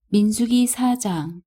민수기 4장.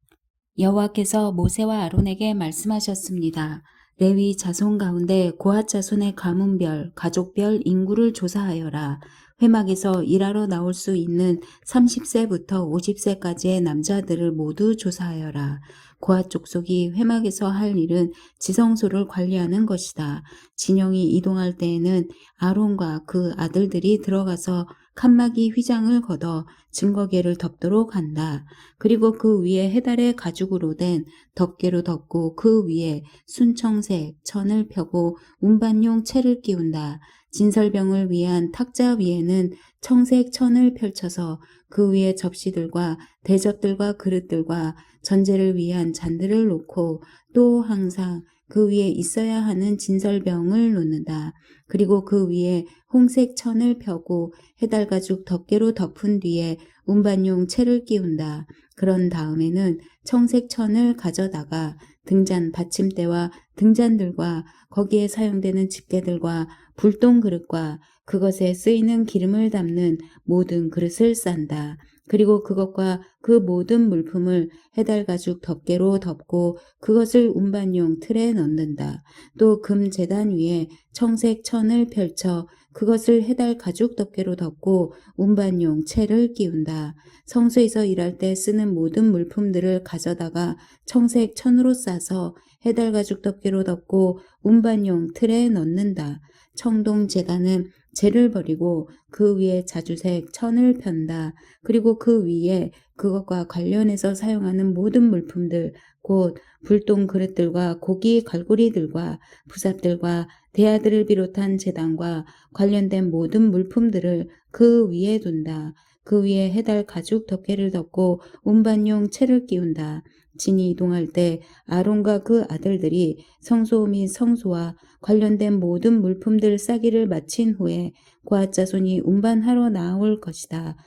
여호와께서 모세와 아론에게 말씀하셨습니다. 레위 자손 가운데 고핫 자손의 가문별, 가족별 인구를 조사하여라. 회막에서 일하러 나올 수 있는 30세부터 50세까지의 남자들을 모두 조사하여라. 고핫 족속이 회막에서 할 일은 지성소를 관리하는 것이다. 진영이 이동할 때에는 아론과 그 아들들이 들어가서 칸막이 휘장을 걷어 증거궤를 덮도록 한다. 그리고 그 위에 해달의 가죽으로 된 덮개로 덮고 그 위에 순청색 천을 펴고 운반용 채를 끼운다. 진설병을 위한 탁자 위에는 청색 천을 펼쳐서 그 위에 접시들과 대접들과 그릇들과 전제를 위한 잔들을 놓고 또 항상 그 위에 있어야 하는 진설병을 놓는다. 그리고 그 위에 홍색 천을 펴고 해달가죽 덮개로 덮은 뒤에 운반용 채를 끼운다. 그런 다음에는 청색 천을 가져다가 등잔 받침대와 등잔들과 거기에 사용되는 집게들과 불똥 그릇과 그것에 쓰이는 기름을 담는 모든 그릇을 싼다. 그리고 그것과 그 모든 물품을 해달가죽 덮개로 덮고 그것을 운반용 틀에 넣는다. 또 금 제단 위에 청색 천을 펼쳐 그것을 해달 가죽 덮개로 덮고 운반용 채를 끼운다. 성소에서 일할 때 쓰는 모든 물품들을 가져다가 청색 천으로 싸서 해달 가죽 덮개로 덮고 운반용 틀에 넣는다. 청동 제단은 재를 버리고 그 위에 자주색 천을 편다. 그리고 그 위에 그것과 관련해서 사용하는 모든 물품들, 곧 불똥 그릇들과 고기 갈고리들과 부삽들과 대야들을 비롯한 제단과 관련된 모든 물품들을 그 위에 둔다. 그 위에 해달 가죽 덮개를 덮고 운반용 채를 끼운다. 진이 이동할 때 아론과 그 아들들이 성소 및 성소와 관련된 모든 물품들 싸기를 마친 후에 고핫 자손이 운반하러 나올 것이다.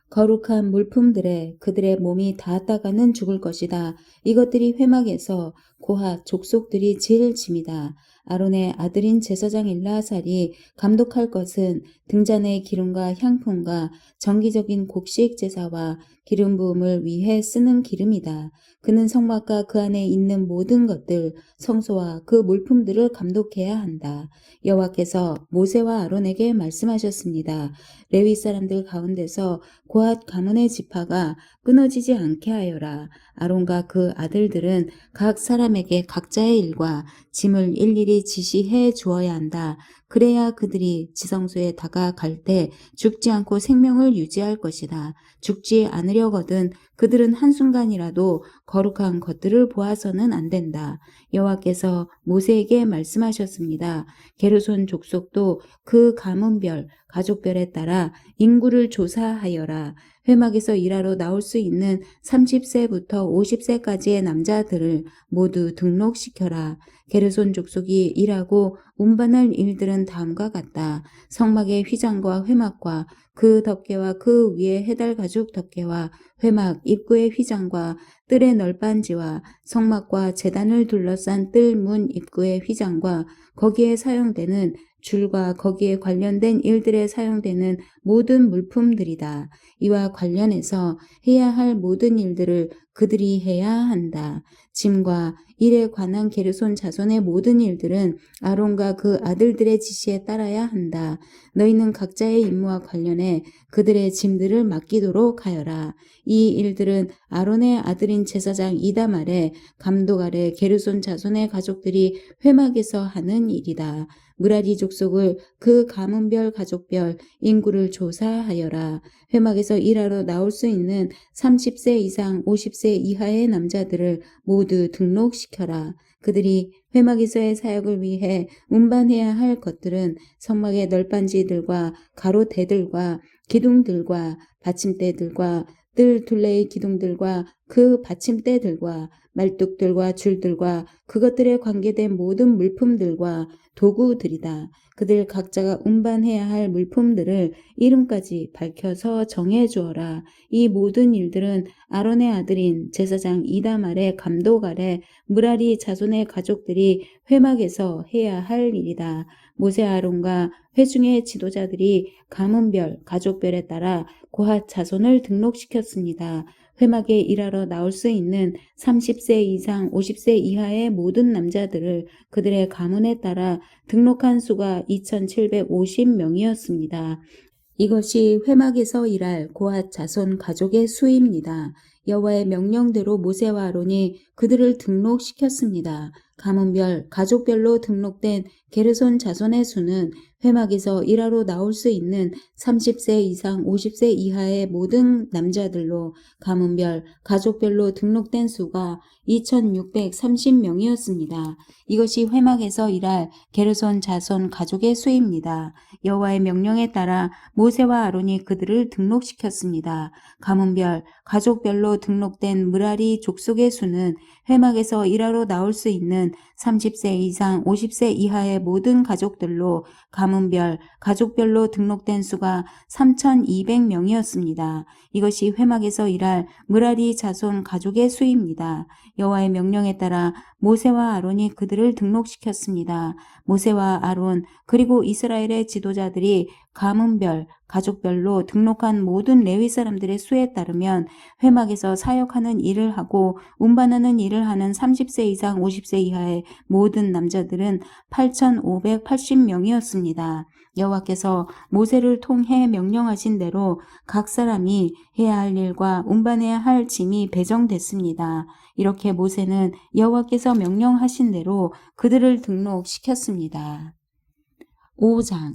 거룩한 물품들에 그들의 몸이 닿았다가는 죽을 것이다. 이것들이 회막에서 고핫 족속들이 질 짐이다. 아론의 아들인 제사장 일라살이 감독할 것은 등잔의 기름과 향품과 정기적인 곡식 제사와 기름 부음을 위해 쓰는 기름이다. 그는 성막과 그 안에 있는 모든 것들, 성소와 그 물품들을 감독해야 한다. 여호와께서 모세와 아론에게 말씀하셨습니다. 레위 사람들 가운데서 고핫 가문의 지파가 끊어지지 않게 하여라. 아론과 그 아들들은 각 사람에게 각자의 일과 짐을 일일이 지시해 주어야 한다. 그래야 그들이 지성소에 다가갈 때 죽지 않고 생명을 유지할 것이다. 죽지 않으려거든 그들은 한순간이라도 거룩한 것들을 보아서는 안 된다. 여호와께서 모세에게 말씀하셨습니다. 게르손 족속도 그 가문별, 가족별에 따라 인구를 조사하여라. 회막에서 일하러 나올 수 있는 30세부터 50세까지의 남자들을 모두 등록시켜라. 게르손 족속이 일하고 운반할 일들은 다음과 같다. 성막의 휘장과 회막과 그 덮개와 그 위에 해달 가죽 덮개와 회막 입구의 휘장과 뜰의 널빤지와 성막과 제단을 둘러싼 뜰 문 입구의 휘장과 거기에 사용되는 줄과 거기에 관련된 일들에 사용되는 모든 물품들이다. 이와 관련해서 해야 할 모든 일들을 그들이 해야 한다. 짐과 일에 관한 게르손 자손의 모든 일들은 아론과 그 아들들의 지시에 따라야 한다. 너희는 각자의 임무와 관련해 그들의 짐들을 맡기도록 하여라. 이 일들은 아론의 아들인 제사장 이담 아래 감독 아래 게르손 자손의 가족들이 회막에서 하는 일이다. 무라리 족속을 그 가문별 가족별 인구를 조사하여라. 회막에서 일하러 나올 수 있는 30세 이상 50세 이하의 남자들을 모두 등록시켜라. 그들이 회막에서의 사역을 위해 운반해야 할 것들은 성막의 널빤지들과 가로대들과 기둥들과 받침대들과 뜰 둘레의 기둥들과 그 받침대들과 말뚝들과 줄들과 그것들에 관계된 모든 물품들과 도구들이다. 그들 각자가 운반해야 할 물품들을 이름까지 밝혀서 정해 주어라. 이 모든 일들은 아론의 아들인 제사장 이담 아래 감독 아래 무라리 자손의 가족들이 회막에서 해야 할 일이다. 모세 아론과 회중의 지도자들이 가문별, 가족별에 따라 고핫 자손을 등록시켰습니다. 회막에 일하러 나올 수 있는 30세 이상 50세 이하의 모든 남자들을 그들의 가문에 따라 등록한 수가 2,750명이었습니다. 이것이 회막에서 일할 고앗 자손 가족의 수입니다. 여호와의 명령대로 모세와 아론이 그들을 등록시켰습니다. 가문별, 가족별로 등록된 게르손 자손의 수는 회막에서 일하러 나올 수 있는 30세 이상 50세 이하의 모든 남자들로 가문별, 가족별로 등록된 수가 2,630명이었습니다. 이것이 회막에서 일할 게르손 자손 가족의 수입니다. 여호와의 명령에 따라 모세와 아론이 그들을 등록시켰습니다. 가문별, 가족별로 등록된 므라리 족속의 수는 회막에서 일하러 나올 수 있는 30세 이상 50세 이하의 모든 가족들로 가문별, 가족별로 등록된 수가 3,200명이었습니다. 이것이 회막에서 일할 므라리 자손 가족의 수입니다. 여호와의 명령에 따라 모세와 아론이 그들을 등록시켰습니다. 모세와 아론 그리고 이스라엘의 지도자들이 가문별, 가족별로 등록한 모든 레위 사람들의 수에 따르면 회막에서 사역하는 일을 하고 운반하는 일을 하는 30세 이상 50세 이하의 모든 남자들은 8,580명이었습니다. 여호와께서 모세를 통해 명령하신 대로 각 사람이 해야 할 일과 운반해야 할 짐이 배정됐습니다. 이렇게 모세는 여호와께서 명령하신 대로 그들을 등록시켰습니다. 5장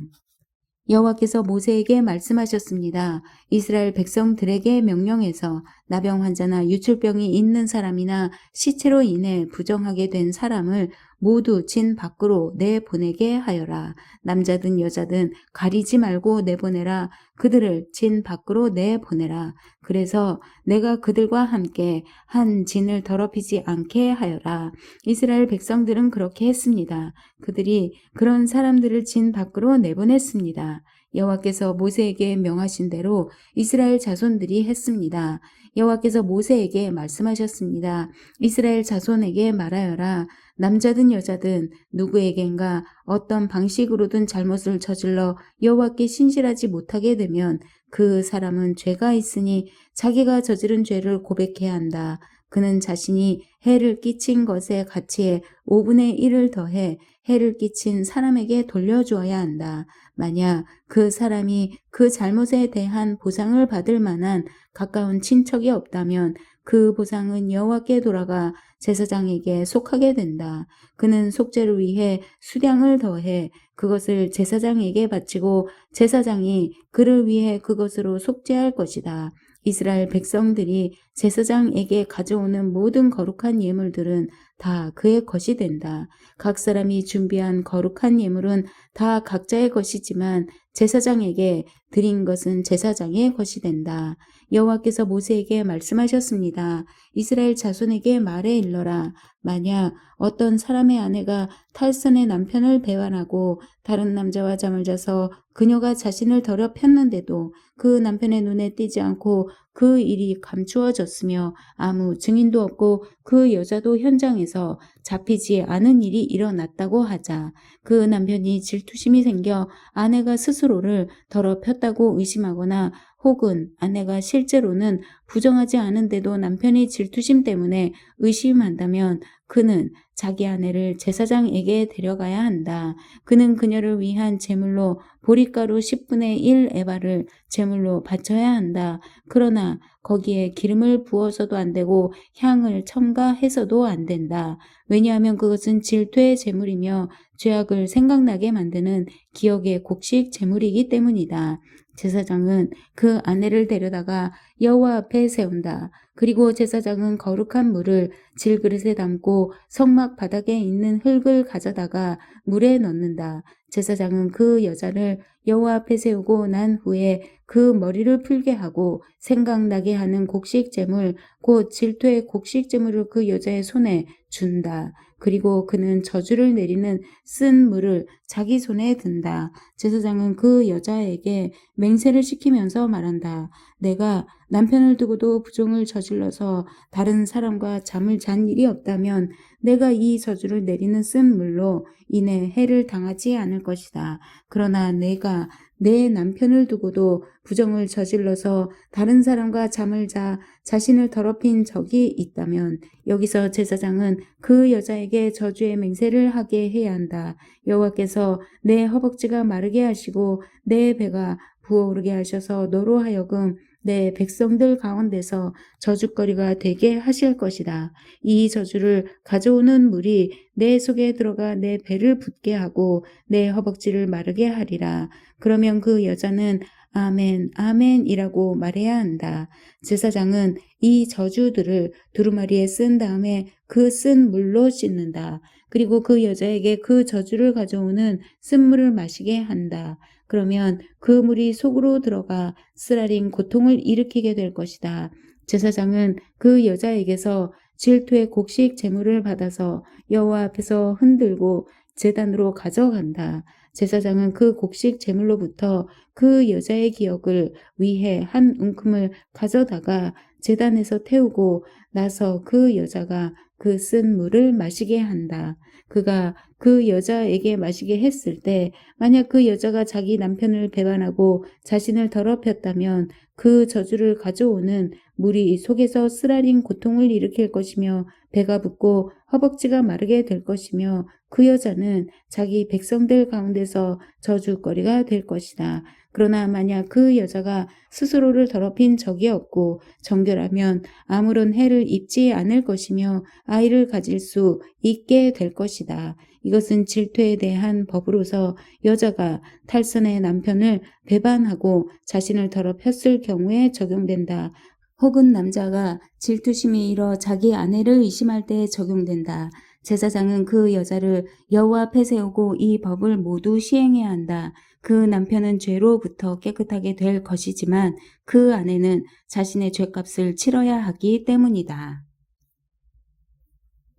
여호와께서 모세에게 말씀하셨습니다. 이스라엘 백성들에게 명령해서 나병 환자나 유출병이 있는 사람이나 시체로 인해 부정하게 된 사람을 모두 진 밖으로 내보내게 하여라. 남자든 여자든 가리지 말고 내보내라. 그들을 진 밖으로 내보내라. 그래서 내가 그들과 함께 한 진을 더럽히지 않게 하여라. 이스라엘 백성들은 그렇게 했습니다. 그들이 그런 사람들을 진 밖으로 내보냈습니다. 여호와께서 모세에게 명하신 대로 이스라엘 자손들이 했습니다. 여호와께서 모세에게 말씀하셨습니다. 이스라엘 자손에게 말하여라. 남자든 여자든 누구에겐가 어떤 방식으로든 잘못을 저질러 여호와께 신실하지 못하게 되면 그 사람은 죄가 있으니 자기가 저지른 죄를 고백해야 한다. 그는 자신이 해를 끼친 것의 가치에 5분의 1을 더해 해를 끼친 사람에게 돌려주어야 한다. 만약 그 사람이 그 잘못에 대한 보상을 받을 만한 가까운 친척이 없다면 그 보상은 여호와께 돌아가 제사장에게 속하게 된다. 그는 속죄를 위해 수량을 더해 그것을 제사장에게 바치고 제사장이 그를 위해 그것으로 속죄할 것이다. 이스라엘 백성들이 제사장에게 가져오는 모든 거룩한 예물들은 다 그의 것이 된다. 각 사람이 준비한 거룩한 예물은 다 각자의 것이지만 제사장에게 드린 것은 제사장의 것이 된다. 여호와께서 모세에게 말씀하셨습니다. 이스라엘 자손에게 말해 일러라. 만약 어떤 사람의 아내가 탈선의 남편을 배반하고 다른 남자와 잠을 자서 그녀가 자신을 더럽혔는데도 그 남편의 눈에 띄지 않고 그 일이 감추어졌으며 아무 증인도 없고 그 여자도 현장에서 잡히지 않은 일이 일어났다고 하자. 그 남편이 질투심이 생겨 아내가 스스로를 더럽혔다고 의심하거나 혹은 아내가 실제로는 부정하지 않은데도 남편이 질투심 때문에 의심한다면 그는 자기 아내를 제사장에게 데려가야 한다. 그는 그녀를 위한 제물로 보리가루 10분의 1 에바를 제물로 바쳐야 한다. 그러나 거기에 기름을 부어서도 안 되고 향을 첨가해서도 안 된다. 왜냐하면 그것은 질투의 제물이며 죄악을 생각나게 만드는 기억의 곡식 제물이기 때문이다. 제사장은 그 아내를 데려다가 여호와 앞에 세운다. 그리고 제사장은 거룩한 물을 질그릇에 담고 성막 바닥에 있는 흙을 가져다가 물에 넣는다. 제사장은 그 여자를 여호와 앞에 세우고 난 후에 그 머리를 풀게 하고 생각나게 하는 곡식 제물 곧 질투의 곡식 제물을 그 여자의 손에 준다. 그리고 그는 저주를 내리는 쓴 물을 자기 손에 든다. 제사장은 그 여자에게 맹세를 시키면서 말한다. 내가 남편을 두고도 부정을 저질러서 다른 사람과 잠을 잔 일이 없다면 내가 이 저주를 내리는 쓴 물로 인해 해를 당하지 않을 것이다. 그러나 내가 내 남편을 두고도 부정을 저질러서 다른 사람과 잠을 자 자신을 더럽힌 적이 있다면 여기서 제사장은 그 여자에게 저주의 맹세를 하게 해야 한다. 여호와께서 내 허벅지가 마르게 하시고 내 배가 부어오르게 하셔서 너로 하여금 내 백성들 가운데서 저주거리가 되게 하실 것이다. 이 저주를 가져오는 물이 내 속에 들어가 내 배를 붓게 하고 내 허벅지를 마르게 하리라. 그러면 그 여자는 아멘, 아멘이라고 말해야 한다. 제사장은 이 저주들을 두루마리에 쓴 다음에 그 쓴 물로 씻는다. 그리고 그 여자에게 그 저주를 가져오는 쓴물을 마시게 한다. 그러면 그 물이 속으로 들어가 쓰라린 고통을 일으키게 될 것이다. 제사장은 그 여자에게서 질투의 곡식 제물을 받아서 여호와 앞에서 흔들고 제단으로 가져간다. 제사장은 그 곡식 제물로부터 그 여자의 기억을 위해 한 움큼을 가져다가 제단에서 태우고 나서 그 여자가 그 쓴 물을 마시게 한다. 그가 그 여자에게 마시게 했을 때 만약 그 여자가 자기 남편을 배반하고 자신을 더럽혔다면 그 저주를 가져오는 물이 속에서 쓰라린 고통을 일으킬 것이며 배가 붓고 허벅지가 마르게 될 것이며 그 여자는 자기 백성들 가운데서 저주거리가 될 것이다. 그러나 만약 그 여자가 스스로를 더럽힌 적이 없고 정결하면 아무런 해를 입지 않을 것이며 아이를 가질 수 있게 될 것이다. 이것은 질투에 대한 법으로서 여자가 탈선의 남편을 배반하고 자신을 더럽혔을 경우에 적용된다. 혹은 남자가 질투심이 일어 자기 아내를 의심할 때 적용된다. 제사장은 그 여자를 여호와 앞에 세우고 이 법을 모두 시행해야 한다. 그 남편은 죄로부터 깨끗하게 될 것이지만 그 아내는 자신의 죄값을 치러야 하기 때문이다.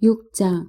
6장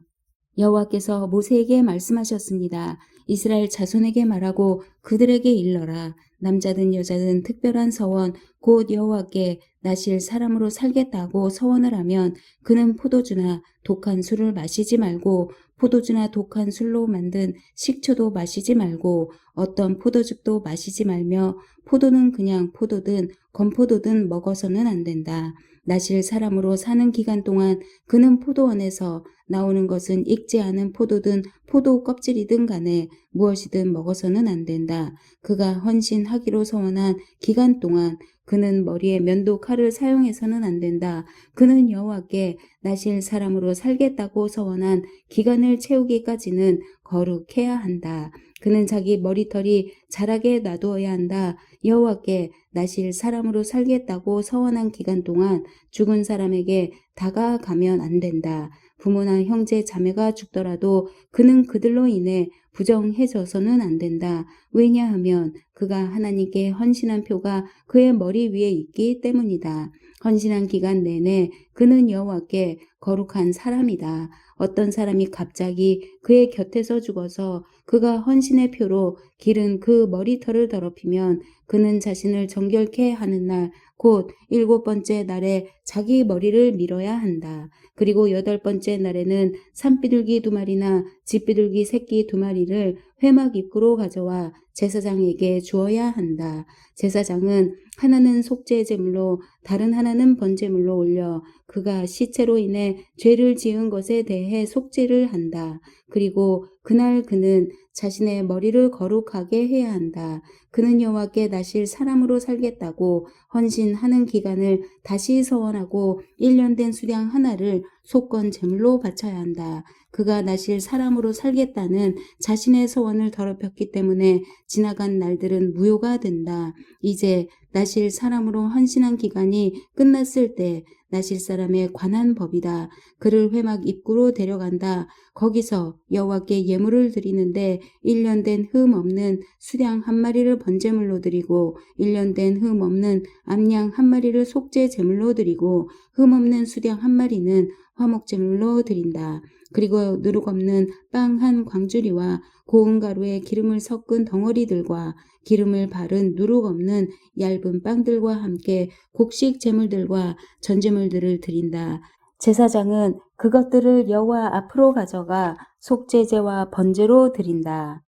여호와께서 모세에게 말씀하셨습니다. 이스라엘 자손에게 말하고 그들에게 일러라. 남자든 여자든 특별한 서원 곧 여호와께 나실 사람으로 살겠다고 서원을 하면 그는 포도주나 독한 술을 마시지 말고 포도주나 독한 술로 만든 식초도 마시지 말고 어떤 포도즙도 마시지 말며 포도는 그냥 포도든 건포도든 먹어서는 안 된다. 나실 사람으로 사는 기간 동안 그는 포도원에서 나오는 것은 익지 않은 포도든 포도 껍질이든 간에 무엇이든 먹어서는 안 된다. 그가 헌신하기로 서원한 기간 동안 그는 머리에 면도 칼을 사용해서는 안 된다. 그는 여호와께 나실 사람으로 살겠다고 서원한 기간을 채우기까지는 거룩해야 한다. 그는 자기 머리털이 자라게 놔두어야 한다. 여호와께 나실 사람으로 살겠다고 서원한 기간 동안 죽은 사람에게 다가가면 안 된다. 부모나 형제 자매가 죽더라도 그는 그들로 인해 부정해져서는 안 된다. 왜냐하면 그가 하나님께 헌신한 표가 그의 머리 위에 있기 때문이다. 헌신한 기간 내내 그는 여호와께 거룩한 사람이다. 어떤 사람이 갑자기 그의 곁에서 죽어서 그가 헌신의 표로 기른 그 머리털을 더럽히면 그는 자신을 정결케 하는 날 곧 7번째 날에 자기 머리를 밀어야 한다. 그리고 8번째 날에는 산비둘기 2마리나 집비둘기 새끼 2마리를 회막 입구로 가져와 제사장에게 주어야 한다. 제사장은 하나는 속죄 제물로 다른 하나는 번제물로 올려 그가 시체로 인해 죄를 지은 것에 대해 속죄를 한다. 그리고 그날 그는 자신의 머리를 거룩하게 해야 한다. 그는 여호와께 나실 사람으로 살겠다고 헌신하는 기간을 다시 서원하고 1년 된 수량 하나를 속건 제물로 바쳐야 한다. 그가 나실 사람으로 살겠다는 자신의 서원을 더럽혔기 때문에 지나간 날들은 무효가 된다. 이제 나실 사람으로 헌신한 기간이 끝났을 때 나실 사람에 관한 법이다. 그를 회막 입구로 데려간다. 거기서 여호와께 예물을 드리는데 1년 된 흠 없는 수량 1마리를 번제물로 드리고 1년 된 흠 없는 암양 1마리를 속죄 제물로 드리고 흠 없는 수량 1마리는 화목제물로 드린다. 그리고 누룩 없는 빵 한 광주리와 고운 가루에 기름을 섞은 덩어리들과 기름을 바른 누룩 없는 얇은 빵들과 함께 곡식 제물들과 전제물들을 드린다. 제사장은 그것들을 여호와 앞으로 가져가 속죄제와 번제로 드린다.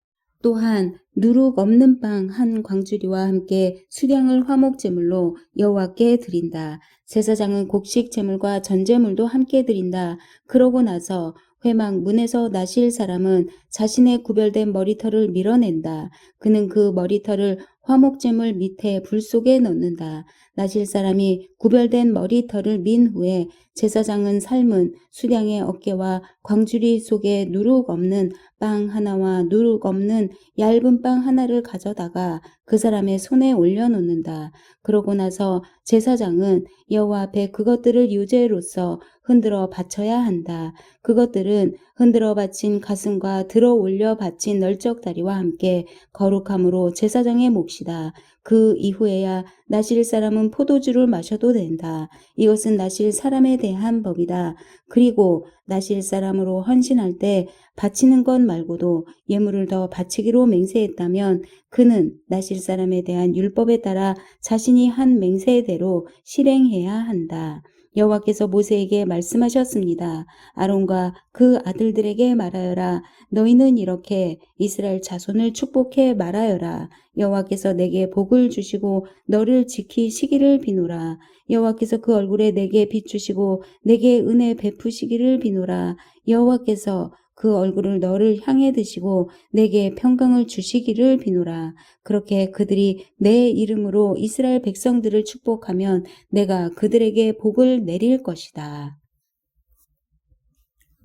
또한 누룩 없는 빵 한 광주리와 함께 수량을 화목제물로 여호와께 드린다. 제사장은 곡식 제물과 전제물도 함께 드린다. 그러고 나서 회막 문에서 나실 사람은 자신의 구별된 머리털을 밀어낸다. 그는 그 머리털을 화목제물 밑에 불 속에 넣는다. 나실 사람이 구별된 머리털을 민 후에 제사장은 삶은 수량의 어깨와 광주리 속에 누룩 없는 빵 하나와 누룩 없는 얇은 빵 하나를 가져다가 그 사람의 손에 올려놓는다. 그러고 나서 제사장은 여호와 앞에 그것들을 유죄로서 흔들어 바쳐야 한다. 그것들은 흔들어 바친 가슴과 들어 올려 바친 널쩍다리와 함께 거룩함으로 제사장의 몫이다. 그 이후에야 나실 사람은 포도주를 마셔도 된다. 이것은 나실 사람에 대한 법이다. 그리고 나실 사람으로 헌신할 때 바치는 것 말고도 예물을 더 바치기로 맹세했다면 그는 나실 사람에 대한 율법에 따라 자신이 한 맹세대로 실행해야 한다. 여호와께서 모세에게 말씀하셨습니다. 아론과 그 아들들에게 말하여라. 너희는 이렇게 이스라엘 자손을 축복해 말하여라. 여호와께서 내게 복을 주시고 너를 지키시기를 비노라. 여호와께서 그 얼굴에 내게 비추시고 내게 은혜 베푸시기를 비노라. 여호와께서 그 얼굴을 너를 향해 드시고 내게 평강을 주시기를 비노라. 그렇게 그들이 내 이름으로 이스라엘 백성들을 축복하면 내가 그들에게 복을 내릴 것이다.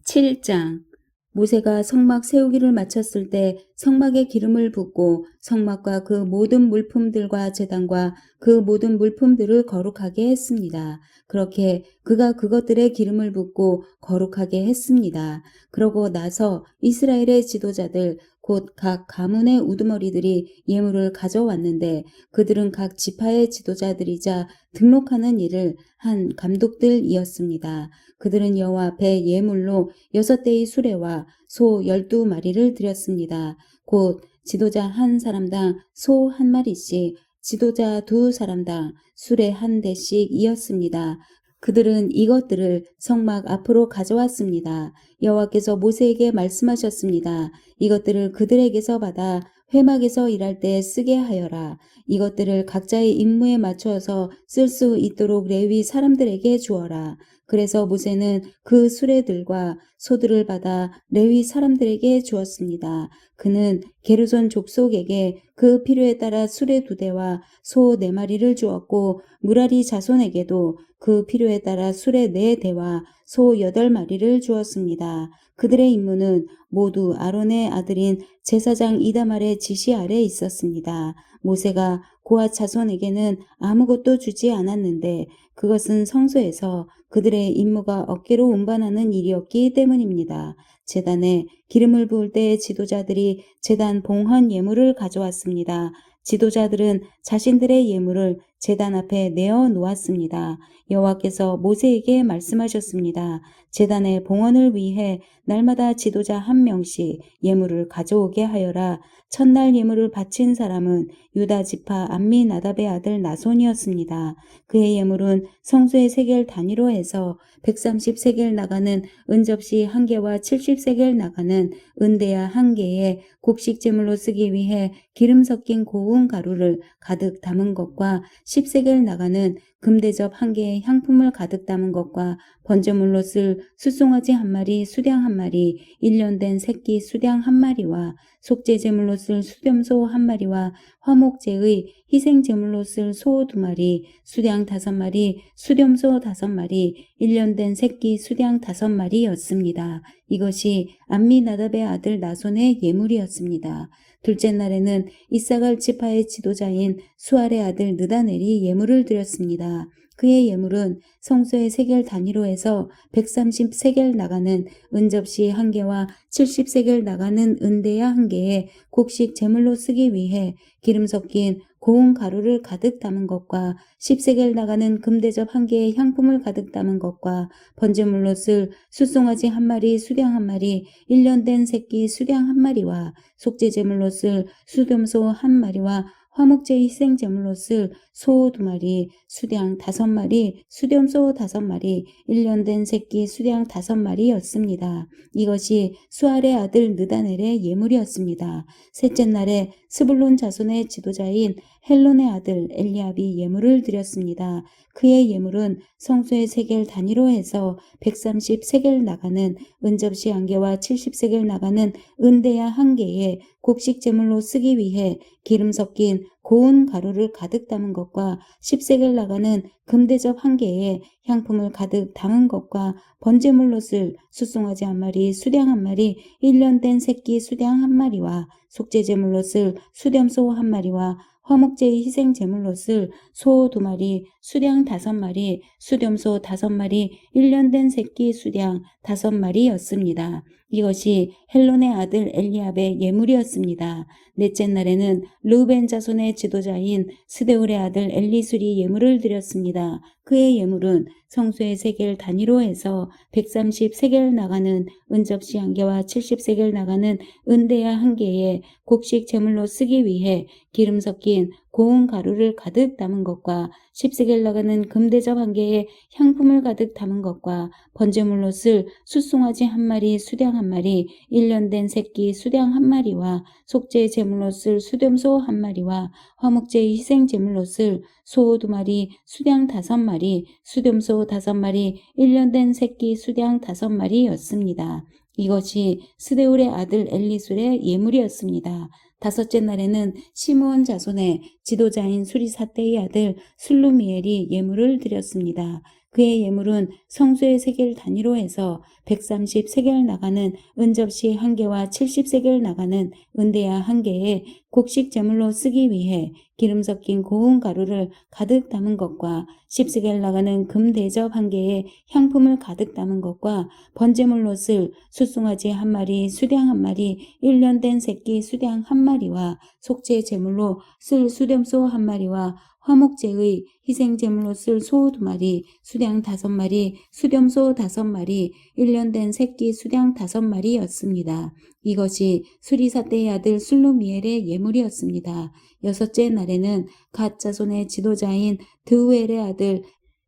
7장 모세가 성막 세우기를 마쳤을 때 성막에 기름을 붓고 성막과 그 모든 물품들과 제단과 그 모든 물품들을 거룩하게 했습니다. 그렇게 그가 그것들에 기름을 붓고 거룩하게 했습니다. 그러고 나서 이스라엘의 지도자들 곧 각 가문의 우두머리들이 예물을 가져왔는데 그들은 각 지파의 지도자들이자 등록하는 일을 한 감독들이었습니다. 그들은 여호와 앞에 예물로 6대의 수레와 소 12마리를 드렸습니다. 곧 지도자 한 사람당 소 한 마리씩, 지도자 두 사람당 수레 한 대씩이었습니다. 그들은 이것들을 성막 앞으로 가져왔습니다. 여호와께서 모세에게 말씀하셨습니다. 이것들을 그들에게서 받아 회막에서 일할 때 쓰게 하여라. 이것들을 각자의 임무에 맞춰서 쓸 수 있도록 레위 사람들에게 주어라. 그래서 모세는 그 수레들과 소들을 받아 레위 사람들에게 주었습니다. 그는 게르손 족속에게 그 필요에 따라 수레 2대와 소 4마리를 주었고 무라리 자손에게도 그 필요에 따라 수레 4대와 소 8마리를 주었습니다. 그들의 임무는 모두 아론의 아들인 제사장 이다말의 지시 아래 있었습니다. 모세가 고앗 자손에게는 아무것도 주지 않았는데 그것은 성소에서 그들의 임무가 어깨로 운반하는 일이었기 때문입니다. 제단에 기름을 부을 때 지도자들이 제단 봉헌 예물을 가져왔습니다. 지도자들은 자신들의 예물을 제단 앞에 내어 놓았습니다. 여호와께서 모세에게 말씀하셨습니다. 제단의 봉헌을 위해 날마다 지도자 한 명씩 예물을 가져오게 하여라. 첫날 예물을 바친 사람은 유다 지파 암미나답의 아들 나손이었습니다. 그의 예물은 성소의 세겔 단위로 해서 130세겔 나가는 은접시 1개와 70세겔 나가는 은대야 1개에 곡식 제물로 쓰기 위해 기름 섞인 고운 가루를 가득 담은 것과 10세겔 나가는 금대접 1개에 향품을 가득 담은 것과 번제물로 쓸 숫송아지 1마리, 수량 1마리, 1년 된 새끼 수량 1마리와 속죄제물로 쓸 수렴소 1마리와 화목제의 희생제물로 쓸 소 2마리, 수량 5마리, 수렴소 5마리, 1년 된 새끼 수량 5마리였습니다. 이것이 암미나답의 아들 나손의 예물이었습니다. 둘째 날에는 이사갈 지파의 지도자인 수알의 아들 느다넬이 예물을 드렸습니다. 그의 예물은 성소의 세겔 단위로 해서 130세겔 나가는 은접시 1개와 70세겔 나가는 은대야 1개에 곡식 제물로 쓰기 위해 기름 섞인 고운 가루를 가득 담은 것과 10세겔 나가는 금대접 1개에 향품을 가득 담은 것과 번제물로 쓸 숫송아지 1마리, 수량 1마리, 1년 된 새끼 수량 1마리와 속죄제물로 쓸 수염소 1마리와 화목제 희생제물로 쓸 소 2마리, 수량 5마리, 수염소 5마리, 1년 된 새끼 수량 5마리였습니다. 이것이 수알의 아들 느다넬의 예물이었습니다. 셋째 날에 스불론 자손의 지도자인 헬론의 아들 엘리압이 예물을 드렸습니다. 그의 예물은 성소의 세겔 단위로 해서 130세겔 나가는 은접시 1개와 70세겔 나가는 은대야 1개에 곡식 제물로 쓰기 위해 기름 섞인 고운 가루를 가득 담은 것과 10세겔 나가는 금대접 1개에 향품을 가득 담은 것과 번제물로 쓸 숫송아지 1마리, 수량 1마리, 1년 된 새끼 수량 1마리와 속죄제물로 쓸 수염소 1마리와 화목제의 희생제물로 쓸 소 2마리, 수량 5마리, 수염소 5마리, 1년 된 새끼 수량 5마리였습니다. 이것이 헬론의 아들 엘리압의 예물이었습니다. 넷째 날에는 르우벤 자손의 지도자인 스데울의 아들 엘리술이 예물을 드렸습니다. 그의 예물은 성소의 세겔 단위로 해서 130세겔 나가는 은접시 1개와 70세겔 나가는 은대야 1개에 곡식 제물로 쓰기 위해 기름 섞인 고운 가루를 가득 담은 것과 10세겔 나가는 금대접 1개에 향품을 가득 담은 것과 번제물로 쓸 숫송아지 1마리, 수량 1마리, 1년 된 새끼 수량 1마리와 속죄 제물로 쓸 수염소 1마리와 화목제 희생 제물로 쓸 소 2마리, 수량 5마리, 수염소 5마리, 1년 된 새끼 수량 5마리였습니다. 이것이 스데울의 아들 엘리술의 예물이었습니다. 다섯째 날에는 시므온 자손의 지도자인 수리사떼의 아들 술루미엘이 예물을 드렸습니다. 그의 예물은 성소의 세겔 단위로 해서 130세겔 나가는 은접시 1개와 70세겔 나가는 은대야 1개에 곡식 제물로 쓰기 위해 기름 섞인 고운 가루를 가득 담은 것과 10세겔 나가는 금대접 1개에 향품을 가득 담은 것과 번제물로 쓸 숫송아지 1마리, 수량 1마리, 1년 된 새끼 수량 1마리와 속죄 제물로 쓸 수염소 1마리와 화목제의 희생제물로 쓸 소 2마리, 수량 5마리, 수염소 5마리, 1년 된 새끼 수량 5마리였습니다. 이것이 수리사떼의 아들 술루미엘의 예물이었습니다. 여섯째 날에는 갓 자손의 지도자인 드우엘의 아들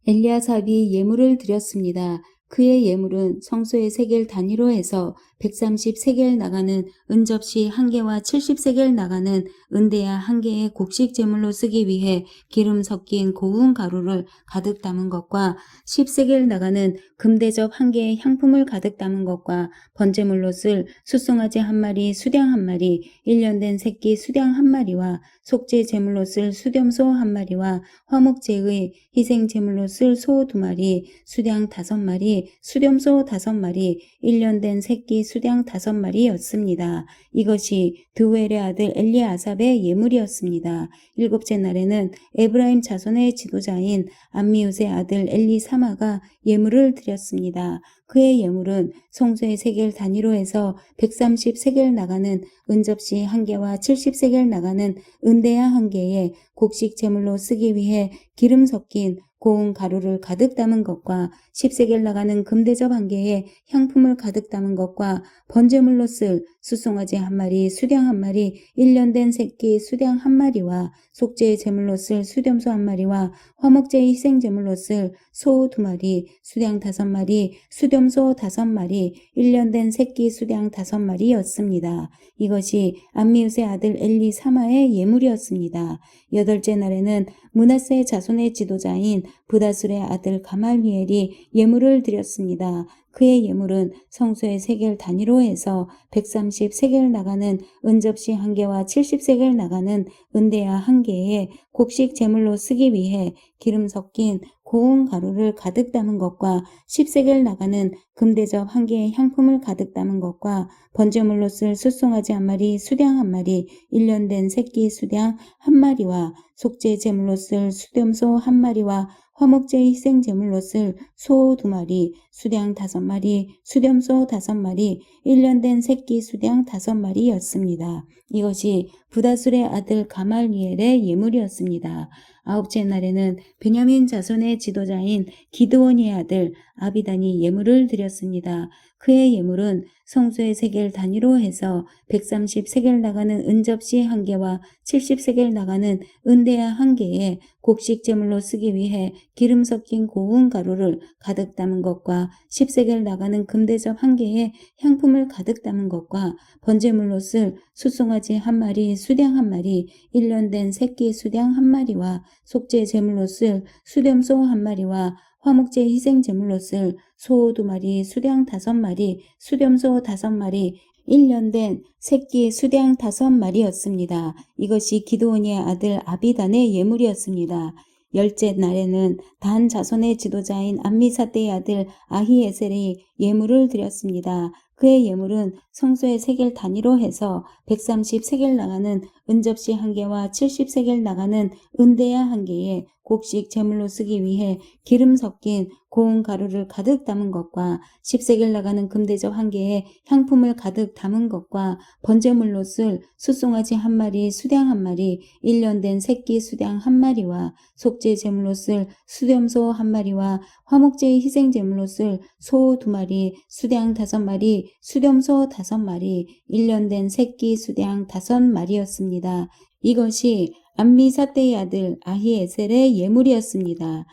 엘리아삽이 예물을 드렸습니다. 그의 예물은 성소의 세겔 단위로 해서 130세겔 나가는 은접시 1개와 70세겔 나가는 은대야 1개의 곡식 제물로 쓰기 위해 기름 섞인 고운 가루를 가득 담은 것과 10세겔 나가는 금대접 1개의 향품을 가득 담은 것과 번제물로 쓸 숫송아지 1마리, 수량 1마리, 1년 된 새끼 수량 1마리와 속죄 제물로 쓸 수염소 1마리와 화목제의 희생 제물로 쓸 소 2마리, 수량 5마리, 수염소 5마리, 1년 된 새끼 수량 5마리였습니다. 이것이 드우엘의 아들 엘리아삽의 예물이었습니다. 일곱째 날에는 에브라임 자손의 지도자인 암미웃의 아들 엘리사마가 예물을 드렸습니다. 그의 예물은 성소의 세겔 단위로 해서 130세겔 나가는 은접시 1개와 70세겔 나가는 은대야 1개에 곡식 제물로 쓰기 위해 기름 섞인 고운 가루를 가득 담은 것과 10세겔 나가는 금대접 1개에 향품을 가득 담은 것과 번제물로 쓸 숫송아지 1마리, 수량 1마리, 1년 된 새끼 수량 1마리와 속죄의 제물로 쓸 수염소 1마리와 화목제의 희생제물로 쓸 소 2마리, 수량 5마리, 수염소 5마리, 1년 된 새끼 수량 5마리였습니다. 이것이 암미웃의 아들 엘리사마의 예물이었습니다. 여덟째 날에는 므낫세의 자손의 지도자인 브다술의 아들 가말리엘이 예물을 드렸습니다. 그의 예물은 성소의 세겔 단위로 해서 130세겔 나가는 은접시 1개와 70세겔 나가는 은대야 1개에 곡식 제물로 쓰기 위해 기름 섞인 고운 가루를 가득 담은 것과 10세겔 나가는 금대접 1개의 향품을 가득 담은 것과 번제물로 쓸 숫송아지 1마리, 수량 1마리, 1년 된 새끼 수량 1마리와 속죄 제물로 쓸 수염소 1마리와 화목제 희생 제물로 쓸 소 2마리, 수량 5마리, 수염소 5마리, 1년 된 새끼 수량 5마리였습니다. 이것이 부다술의 아들 가말리엘의 예물이었습니다. 아홉째 날에는 베냐민 자손의 지도자인 기드온의 아들 아비단이 예물을 드렸습니다. 그의 예물은 성소의 세겔 단위로 해서 130세겔 나가는 은접시 1개와 70세겔 나가는 은대야 1개에 곡식 제물로 쓰기 위해 기름 섞인 고운 가루를 가득 담은 것과 10세겔 나가는 금대접 1개에 향품을 가득 담은 것과 번제물로 쓸 숫송아지 1마리, 수량 1마리, 1년 된 새끼 수량 1마리와 속죄 제물로 쓸 수렴소 1마리와 화목제 희생 제물로 쓸 소 2마리, 수량 5마리, 수렴소 5마리, 1년 된 새끼 수량 5마리였습니다. 이것이 기드온의 아들 아비단의 예물이었습니다. 열째 날에는 단 자손의 지도자인 암미사대의 아들 아히에셀이 예물을 드렸습니다. 그의 예물은 성소의 세겔 단위로 해서 130세겔 나가는 은접시 1개와 70세겔 나가는 은대야 1개에 곡식 제물로 쓰기 위해 기름 섞인 고운 가루를 가득 담은 것과 10세겔 나가는 금대접 1개에 향품을 가득 담은 것과 번제물로 쓸 숫송아지 1마리, 수량 1마리, 1년 된 새끼 수량 1마리와 속죄 제물로 쓸 수렴소 1마리와 화목제 희생 제물로 쓸 소 2마리, 수량 5마리, 수렴소 5마리, 1년 된 새끼 수량 5마리였습니다. 이것이 암미사대의 아들 아히에셀의 예물이었습니다.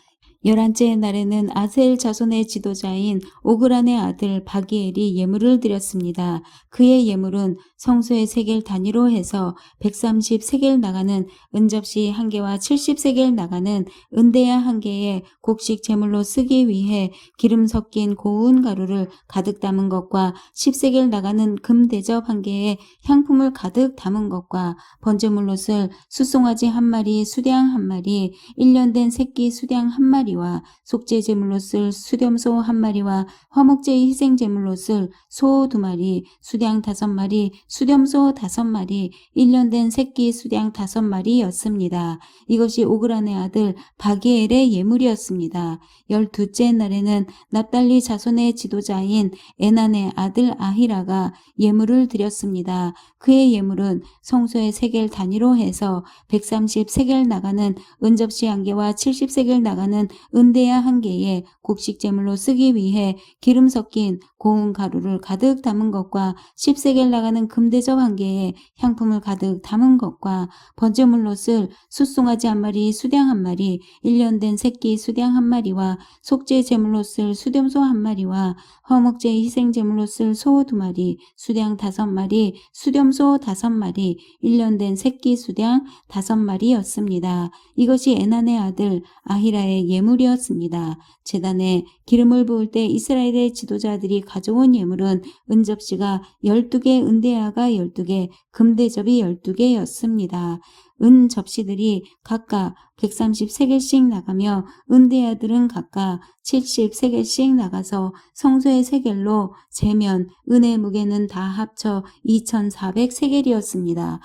11째 날에는 아셀 자손의 지도자인 오그란의 아들 바기엘이 예물을 드렸습니다. 그의 예물은 성소의 세겔 단위로 해서 130세겔 나가는 은접시 1개와 70세겔 나가는 은대야 1개에 곡식 제물로 쓰기 위해 기름 섞인 고운 가루를 가득 담은 것과 10세겔 나가는 금대접 1개에 향품을 가득 담은 것과 번제물로 쓸 숫송아지 1마리, 수량 1마리, 1년 된 새끼 수량 1마리와 속죄 제물로 쓸 수렴소 1마리와 화목제 희생 제물로 쓸 소 2마리, 수량 5마리, 수렴소 5마리, 1년 된 새끼 수량 5마리였습니다. 이것이 오그란의 아들 바게엘의 예물이었습니다. 12째 날에는 납달리 자손의 지도자인 에난의 아들 아히라가 예물을 드렸습니다. 그의 예물은 성소의 세겔 단위로 해서 130세겔 나가는 은접시 1개와 70세겔 나가는 은대야 1개에 곡식 제물로 쓰기 위해 기름 섞인 고운 가루를 가득 담은 것과 10세겔 나가는 금대접 1개에 향품을 가득 담은 것과 번제물로 쓸 숫송아지 1마리, 수량 1마리, 1년 된 새끼 수량 1마리와 속죄 제물로 쓸 수렴소 1마리와 화목제 희생 제물로 쓸 소 2마리, 수량 5마리, 수렴소 5마리, 1년 된 새끼 수량 5마리였습니다. 이것이 에난의 아들 아히라의 예물이었습니다. 제단에 기름을 부을 때 이스라엘의 지도자들이 가져온 예물은 은접시가 12개, 은대야가 12개, 금대접이 12개였습니다. 은 접시들이 각각 130세겔씩 나가며 은대야들은 각각 70세겔씩 나가서 성소의 세겔로 재면 은의 무게는 다 합쳐 2400세겔이었습니다.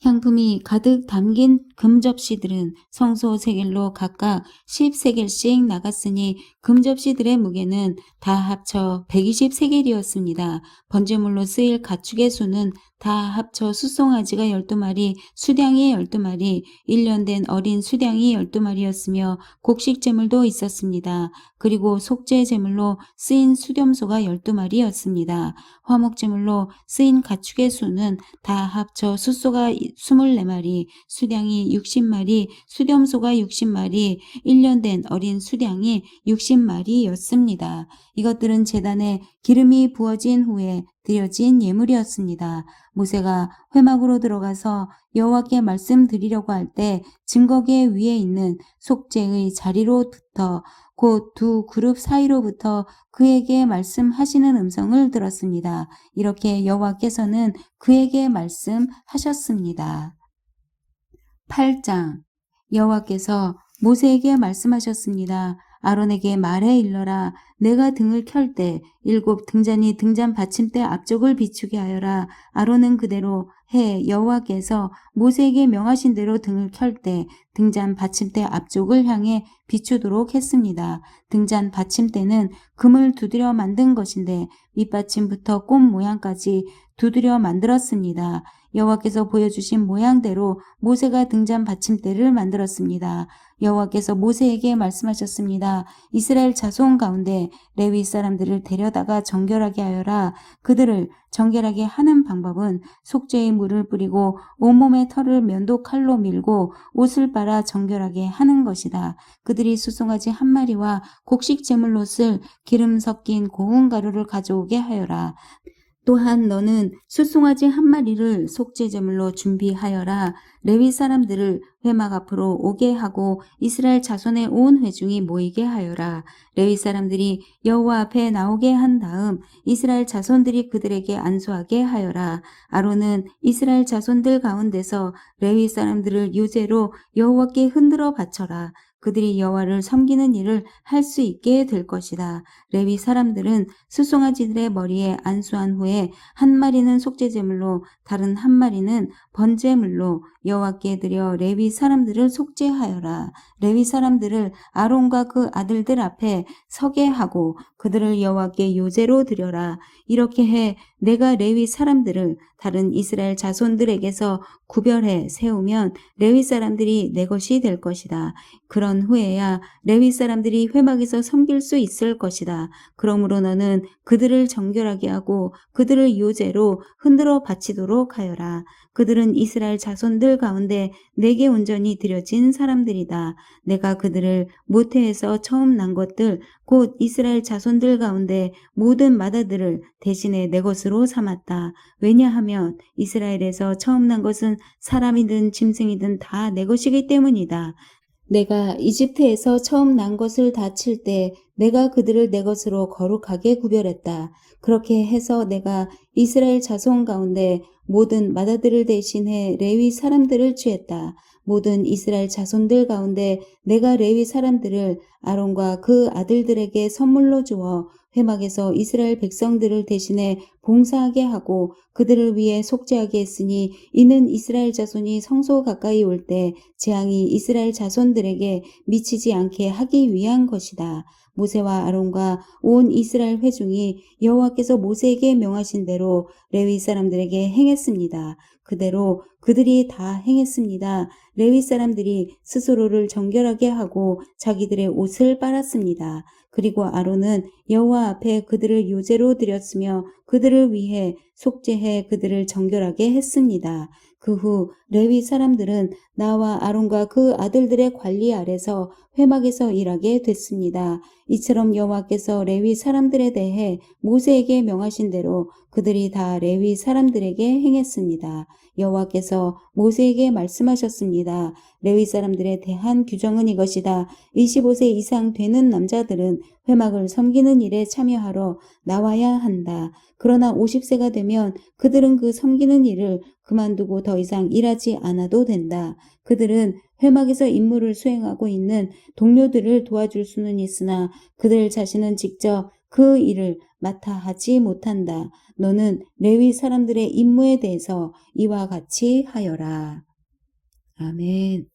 향품이 가득 담긴 금접시들은 성소 세겔로 각각 10세겔씩 나갔으니 금접시들의 무게는 다 합쳐 120세겔이었습니다. 번제물로 쓰일 가축의 수는 다 합쳐 숫송아지가 12마리, 수량이 12마리, 1년 된 어린 수량이 12마리였으며 곡식 제물도 있었습니다. 그리고 속죄 제물로 쓰인 수렴소가 12마리였습니다. 화목 제물로 쓰인 가축의 수는 다 합쳐 숫소가 24마리, 수량이 60마리, 수렴소가 60마리, 1년 된 어린 수량이 60마리였습니다. 이것들은 제단에 기름이 부어진 후에 드려진 예물이었습니다. 모세가 회막으로 들어가서 여호와께 말씀드리려고 할 때 증거계 위에 있는 속죄의 자리로부터 곧 두 그룹 사이로부터 그에게 말씀하시는 음성을 들었습니다. 이렇게 여호와께서는 그에게 말씀하셨습니다. 8장 여호와께서 모세에게 말씀하셨습니다. 아론에게 말해 일러라. 내가 등을 켤 때 7 등잔이 등잔 받침대 앞쪽을 비추게 하여라. 아론은 그대로 해. 여호와께서 모세에게 명하신 대로 등을 켤 때 등잔 받침대 앞쪽을 향해 비추도록 했습니다. 등잔 받침대는 금을 두드려 만든 것인데 밑받침부터 꽃 모양까지 두드려 만들었습니다. 여호와께서 보여주신 모양대로 모세가 등잔 받침대를 만들었습니다. 여호와께서 모세에게 말씀하셨습니다. 이스라엘 자손 가운데 레위 사람들을 데려다가 정결하게 하여라. 그들을 정결하게 하는 방법은 속죄의 물을 뿌리고 온몸의 털을 면도 칼로 밀고 옷을 빨아 정결하게 하는 것이다. 그들이 수송아지 한 마리와 곡식 제물로 쓸 기름 섞인 고운 가루를 가져오게 하여라. 또한 너는 숫송아지 한 마리를 속죄제물로 준비하여라. 레위 사람들을 회막 앞으로 오게 하고 이스라엘 자손의 온 회중이 모이게 하여라. 레위 사람들이 여호와 앞에 나오게 한 다음 이스라엘 자손들이 그들에게 안수하게 하여라. 아론은 이스라엘 자손들 가운데서 레위 사람들을 유제로 여호와께 흔들어 바쳐라. 그들이 여호와를 섬기는 일을 할 수 있게 될 것이다. 레위 사람들은 수송아지들의 머리에 안수한 후에 한 마리는 속죄제물로 다른 한 마리는 번제물로 여호와께 드려 레위 사람들을 속죄하여라. 레위 사람들을 아론과 그 아들들 앞에 서게 하고 그들을 여호와께 요제로 드려라. 이렇게 해 내가 레위 사람들을 다른 이스라엘 자손들에게서 구별해 세우면 레위 사람들이 내 것이 될 것이다. 그런 후에야 레위 사람들이 회막에서 섬길 수 있을 것이다. 그러므로 너는 그들을 정결하게 하고 그들을 요제로 흔들어 바치도록 하여라. 그들은 이스라엘 자손들 가운데 내게 온전히 드려진 사람들이다. 내가 그들을 모태에서 처음 난 것들 곧 이스라엘 자손들 가운데 모든 맏아들을 대신에 내 것으로 삼았다. 왜냐하면 이스라엘에서 처음 난 것은 사람이든 짐승이든 다 내 것이기 때문이다. 내가 이집트에서 처음 난 것을 다 칠 때 내가 그들을 내 것으로 거룩하게 구별했다. 그렇게 해서 내가 이스라엘 자손 가운데 모든 맏아들을 대신해 레위 사람들을 취했다. 모든 이스라엘 자손들 가운데 내가 레위 사람들을 아론과 그 아들들에게 선물로 주어 회막에서 이스라엘 백성들을 대신해 봉사하게 하고 그들을 위해 속죄하게 했으니 이는 이스라엘 자손이 성소 가까이 올 때 재앙이 이스라엘 자손들에게 미치지 않게 하기 위한 것이다. 모세와 아론과 온 이스라엘 회중이 여호와께서 모세에게 명하신 대로 레위 사람들에게 행했습니다. 그대로 그들이 다 행했습니다. 레위 사람들이 스스로를 정결하게 하고 자기들의 옷을 빨았습니다. 그리고 아론은 여호와 앞에 그들을 요제로 드렸으며 그들을 위해 속죄해 그들을 정결하게 했습니다. 그 후 레위 사람들은 나와 아론과 그 아들들의 관리 아래서 회막에서 일하게 됐습니다. 이처럼 여호와께서 레위 사람들에 대해 모세에게 명하신 대로 그들이 다 레위 사람들에게 행했습니다. 여호와께서 모세에게 말씀하셨습니다. 레위 사람들에 대한 규정은 이것이다. 25세 이상 되는 남자들은 회막을 섬기는 일에 참여하러 나와야 한다. 그러나 50세가 되면 그들은 그 섬기는 일을 그만두고 더 이상 일하지 않아도 된다. 그들은 회막에서 임무를 수행하고 있는 동료들을 도와줄 수는 있으나 그들 자신은 직접 그 일을 맡아 하지 못한다. 너는 레위 사람들의 임무에 대해서 이와 같이 하여라. 아멘.